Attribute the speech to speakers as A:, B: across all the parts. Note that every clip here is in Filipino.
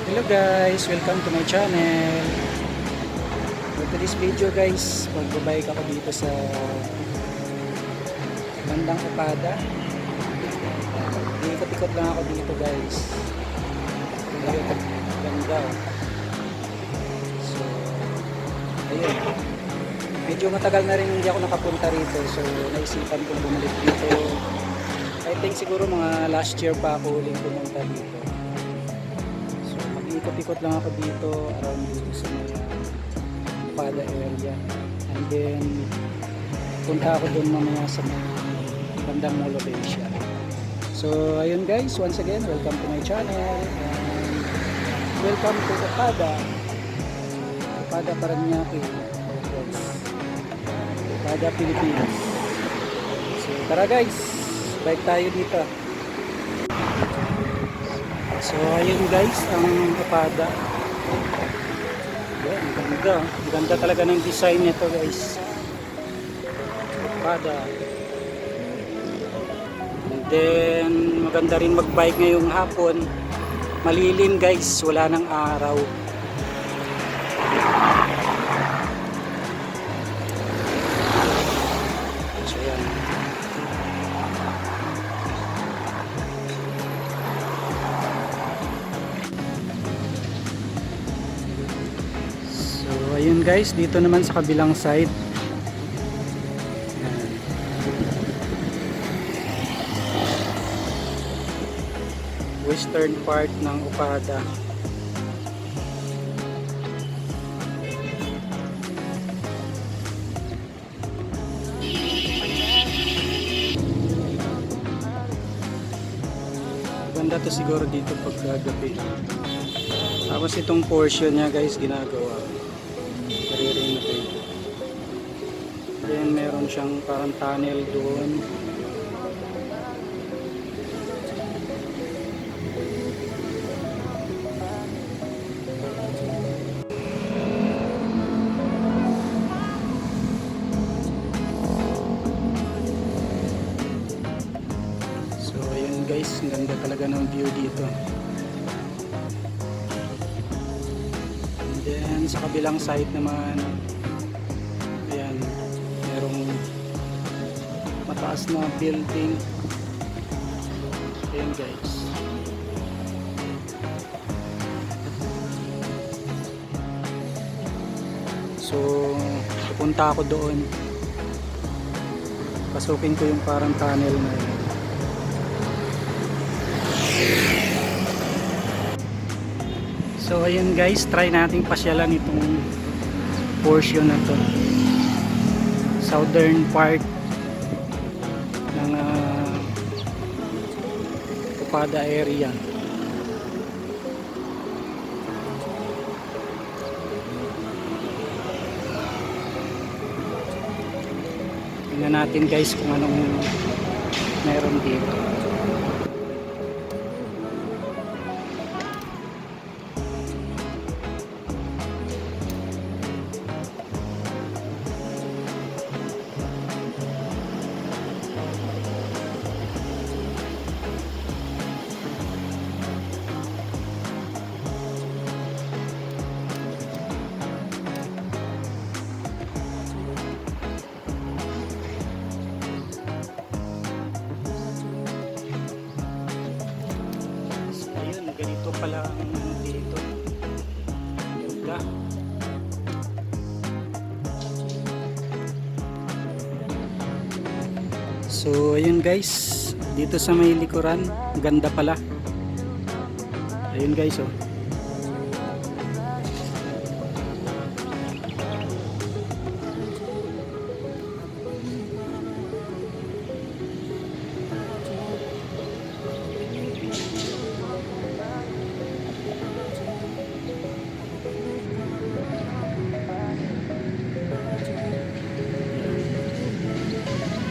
A: Hello guys, welcome to my channel. For today's video guys, magbabike ako dito sa bandang Upada. Ikot-ikot lang ako dito guys. Ayun, ganda. So, ayun. Medyo matagal na rin hindi ako nakapunta rito. So, naisipan kong bumalik dito. I think siguro mga last year pa ako uling pumunta dito. Ikot-ikot lang ako dito around dito sa mga Upada area, and then punta ako dun mamaya sa mga bandang Mall of Asia. So ayun guys, once again welcome to my channel and welcome to Upada Paranaque, Upada Pilipinas. So tara guys, bike tayo dito. So ayun guys, ang Upada. Yan, ganda. Ganda talaga ng design nito guys. Upada. And then maganda rin magbike ngayong hapon. Malilim guys, wala nang araw. So yan. Ayun guys, dito naman sa kabilang side. Ayan. Western part ng Upada. Ganda to siguro dito pag gabi. Tapos itong portion niya guys ginagawa. Then meron siyang parang tunnel doon. So ayun guys, ang ganda talaga ng view dito. And then sa kabilang side naman, ayan, merong mataas na building. Ayan guys. So pupunta ako doon. Pasukin ko yung parang tunnel na yun. So ayun guys, try nating pasyalan itong portion na to, southern part ng Upada area. Tingnan natin guys kung anong meron dito. Ganito pala ang dito. Ganda. So ayun guys, dito sa may likuran, ganda pala. Ayun guys oh.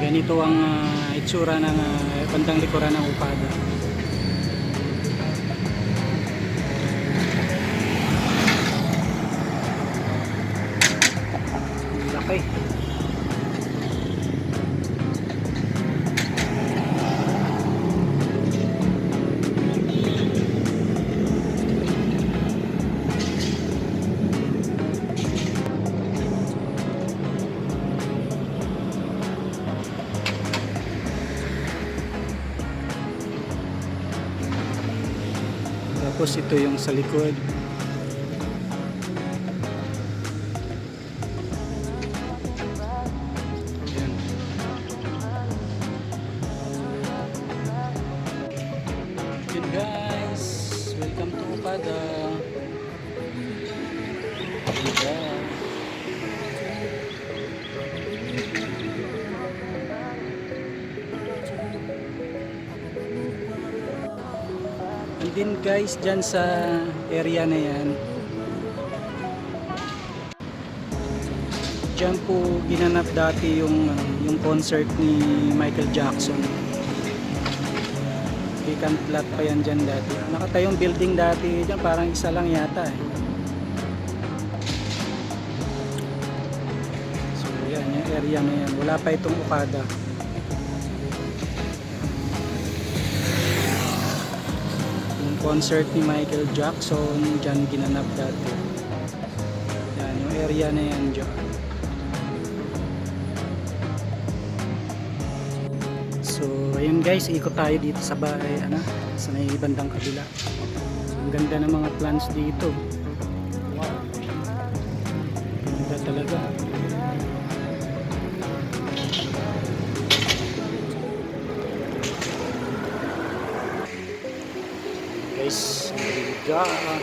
A: Ganito ang itsura ng bandang likuran ng Upada. Laki. Tapos ito yung sa likod. Ayan. Yun guys, welcome to Okada. Ayan. And then guys, dyan sa area na yan, dyan po ginanap dati yung concert ni Michael Jackson. Vacant lot pa yan dyan dati. Nakatayong building dati dyan, parang isa lang yata eh. So yan, yung area na yan. Wala pa itong Okada. Yung concert ni Michael Jackson, dyan ginanap dati. Yan, yung area na yan dyan. So ayun guys, ikot tayo dito sa bahay, sa may bandang kabila. Ang ganda ng mga plants dito. Wow. Ganda talaga. Guys, ganda.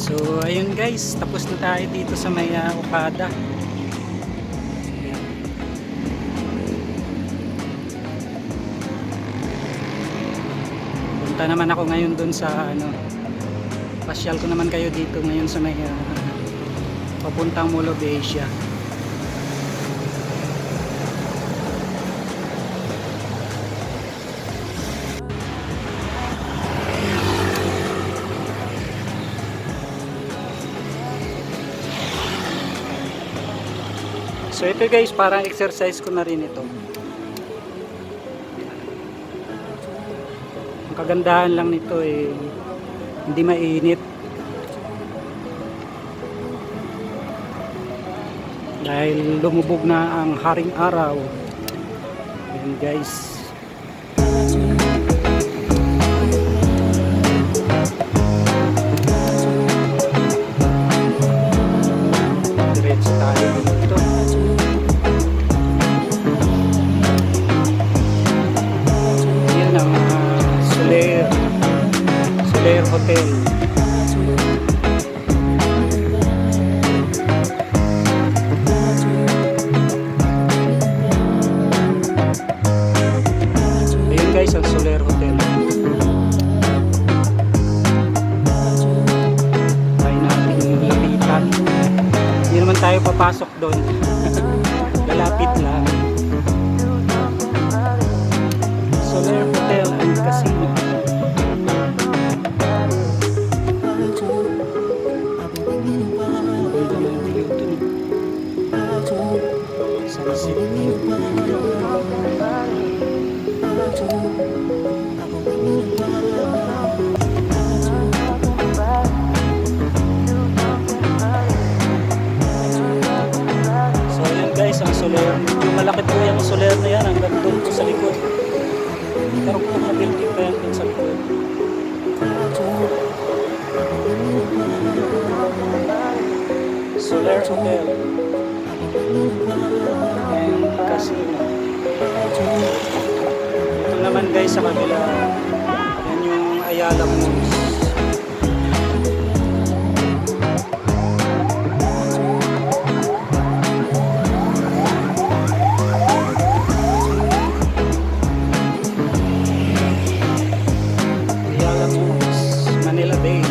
A: So ayun guys, tapos na tayo dito sa may Okada. Punta naman ako ngayon dun sa pasyal ko naman kayo dito ngayon sa may papuntang Mall of Asia. So ito guys, parang exercise ko na rin ito. Ang kagandahan lang nito hindi mainit. Dahil lumubog na ang haring araw. Ayan guys. Diretso tayo dito. Soler Hotel. Ayun guys, ang Soler Hotel. Tayo natin lapitan. Hindi naman tayo papasok doon. Lalapit lang. Soler Hotel and Casino. So ayan guys, ang Soler, yung malaki po yung Soler na yan hanggang doon po sa likod. Meron po mga building pa yan doon sa likod. Soler Hotel and Casino. Ito naman guys sa kabila, yan yung Ayala Malls. Ayala Malls, Manila Bay.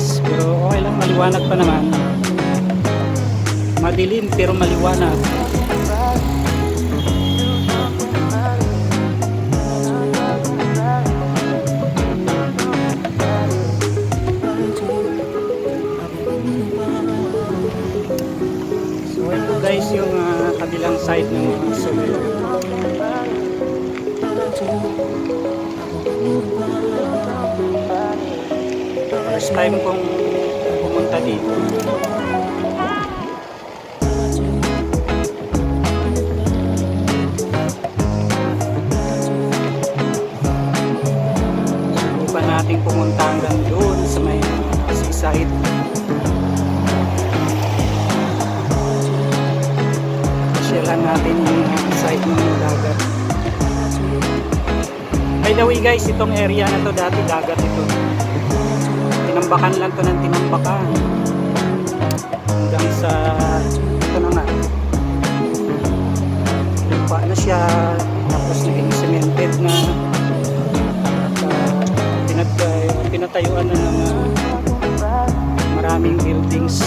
A: guys, pero okay lang, maliwanag pa naman. Madilim pero maliwanag. So ito guys yung kabilang side ng Soler. First time kong pumunta dito. Subukan natin pumunta hanggang doon sa may seaside. Pasyalan natin yung side ng dagat. By the way guys, itong area na to dati dagat ito. Tinambakan lang to ng tinambakan hanggang sa ito na nga, lupa na siya, tapos naging cemented na at pinatayuan na ng maraming buildings.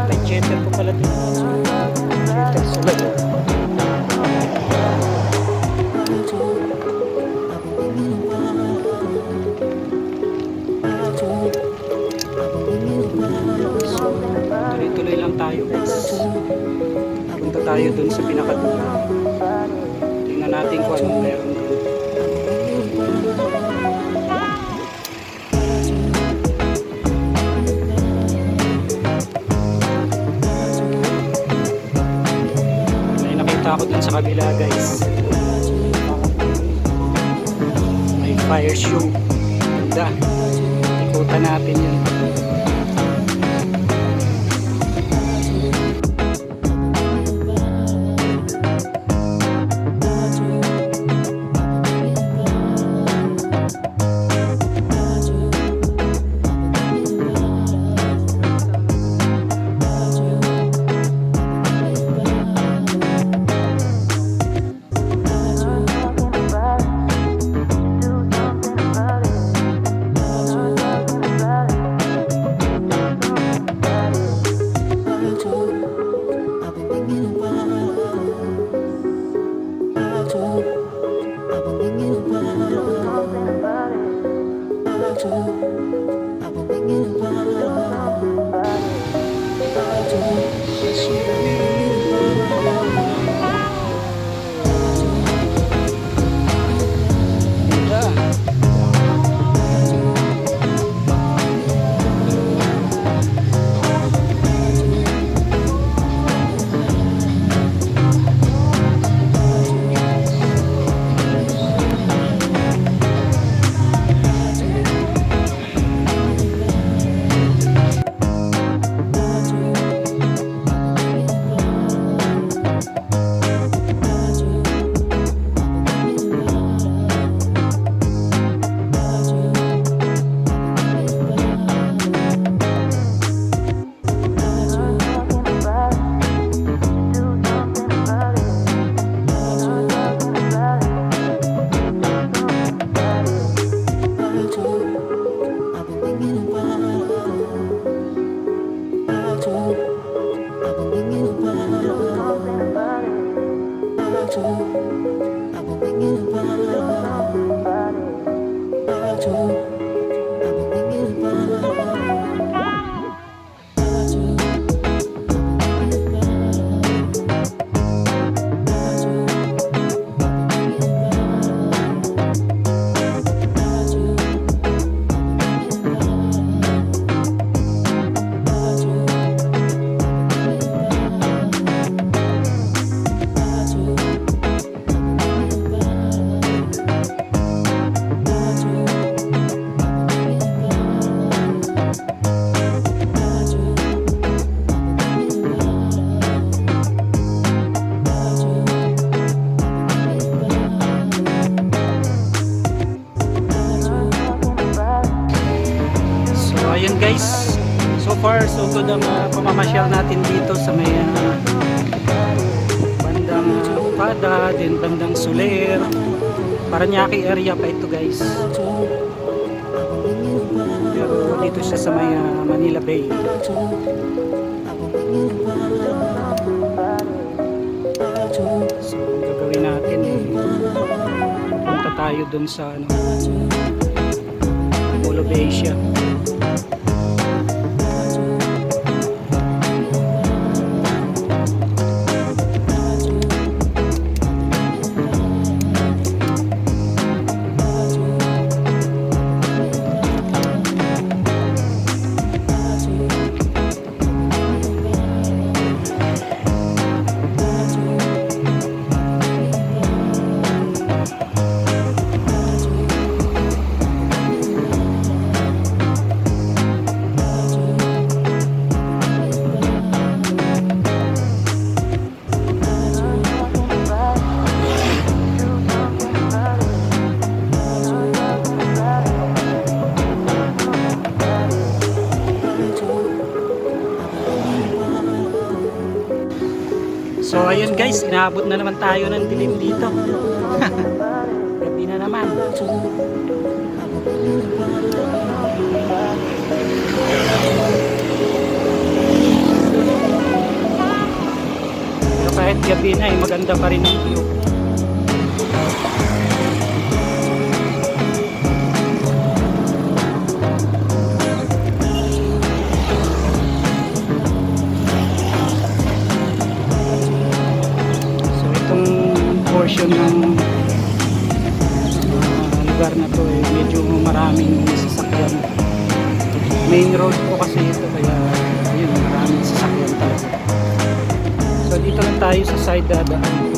A: May jetter po pala dito, jetter sulat. Tuloy-tuloy lang tayo guys. Punta tayo dun sa pinakadulo. Tingnan natin kung anong meron dun. May nakita ako dun sa kabila guys. May fire show. Ganda. Ikutan natin yun. Guys, so far so good ang pamamasyal natin dito sa may bandang Pada, din bandang Soler, Paranaque area pa ito guys. Pero dito siya sa may Manila Bay. So ang gagawin natin punta tayo dun sa Mall of Asia. So ayun guys, inaabot na naman tayo ng dilim dito. Gabi na naman. Pero kahit gabi na maganda pa rin ang view. Portion ng lugar na to medyo maraming sasakyan. Main road po kasi ito kaya ayun, maraming sasakyan talaga. So dito lang tayo sa side dadaan.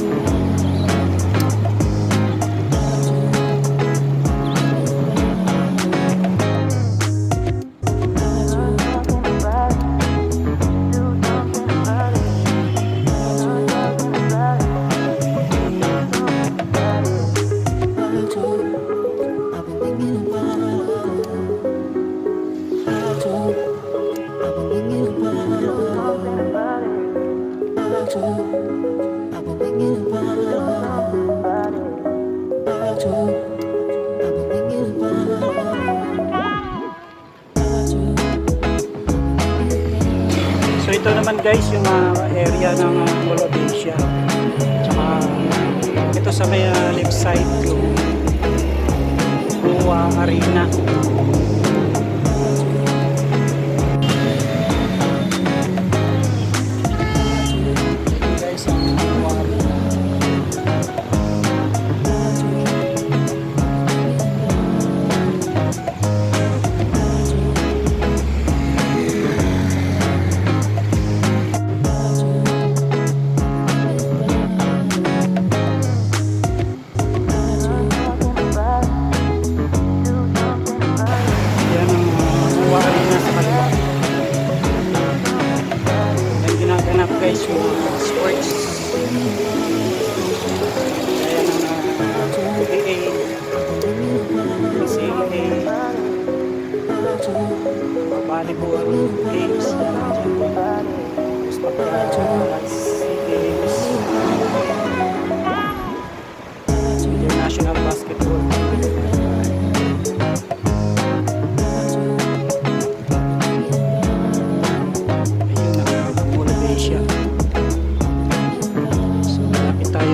A: So ito naman guys yung area ng Mall of Asia. Tsaka ito sa may left side yung Buwa Arena. Guys, yung sports kaya ng PBA, CA, volleyball games, tapos pagka games, international basketball.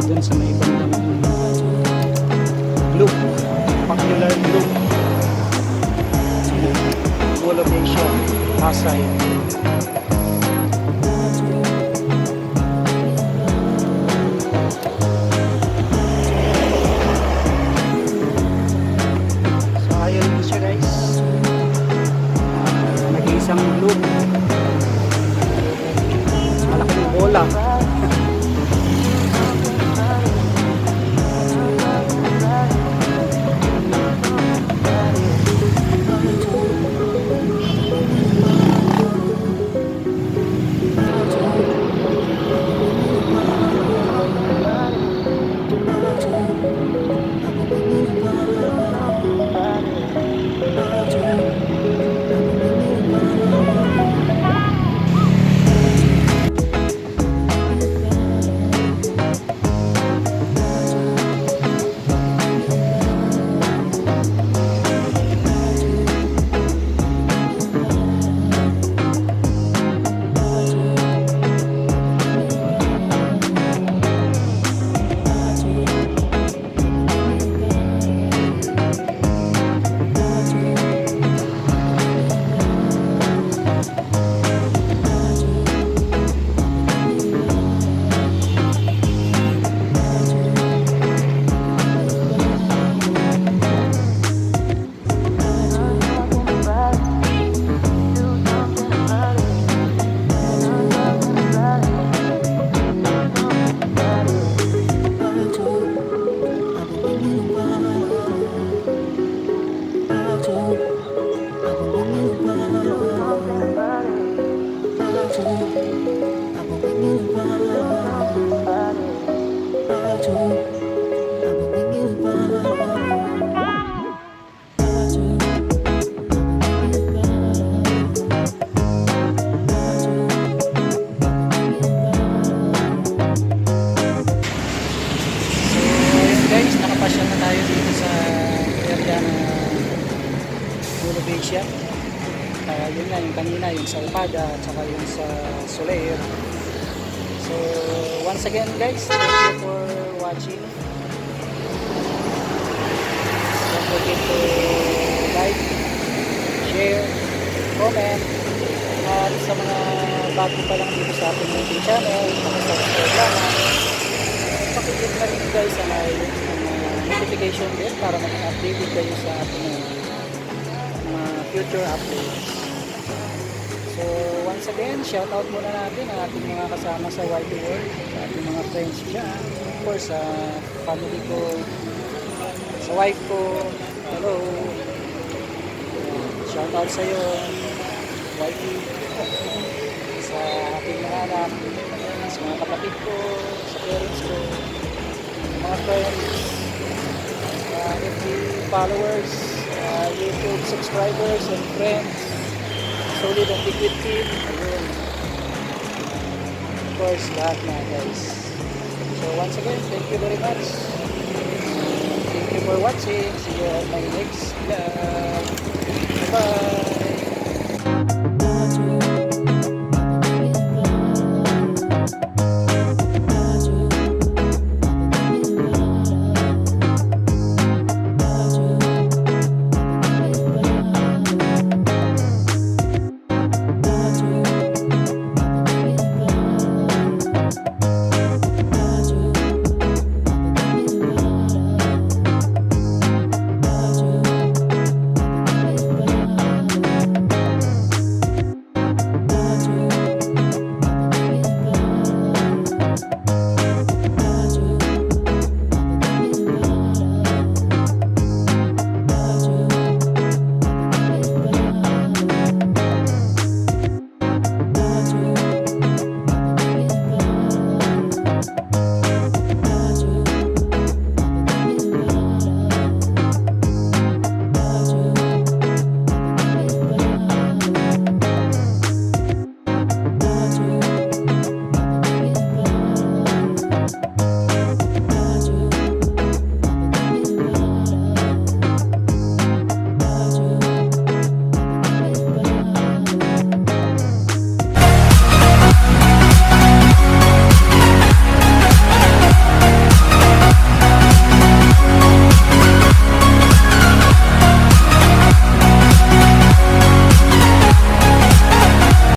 A: Dun sa may bandang loop, popular loop, Mall of Asia, Pasay. So ayun siya guys, nag-iisang loop, malaking bola. yung sa Okada at saka yung sa Soler. So once again guys, thank you for watching. Don't forget to like, share, comment, at sa mga bago pa lang dito sa ating YouTube channel, subscribe lamang. Pakiclick na rin guys ang notification bell para mag-update kayo sa ating mga future updates. So once again, shout out muna natin ang ating mga kasama sa YT World, sa ating mga friends dyan, of course sa family ko, sa wife ko, hello, shout out sa iyo, wifey, sa aking mga anak, sa mga kapatid ko, sa parents ko, sa mga friends, sa FB followers, YouTube subscribers and friends, solid and liquid team, ayun. Of course, lahat na guys. So once again, thank you very much. Thank you for watching. See you on my next vlog. Bye-bye.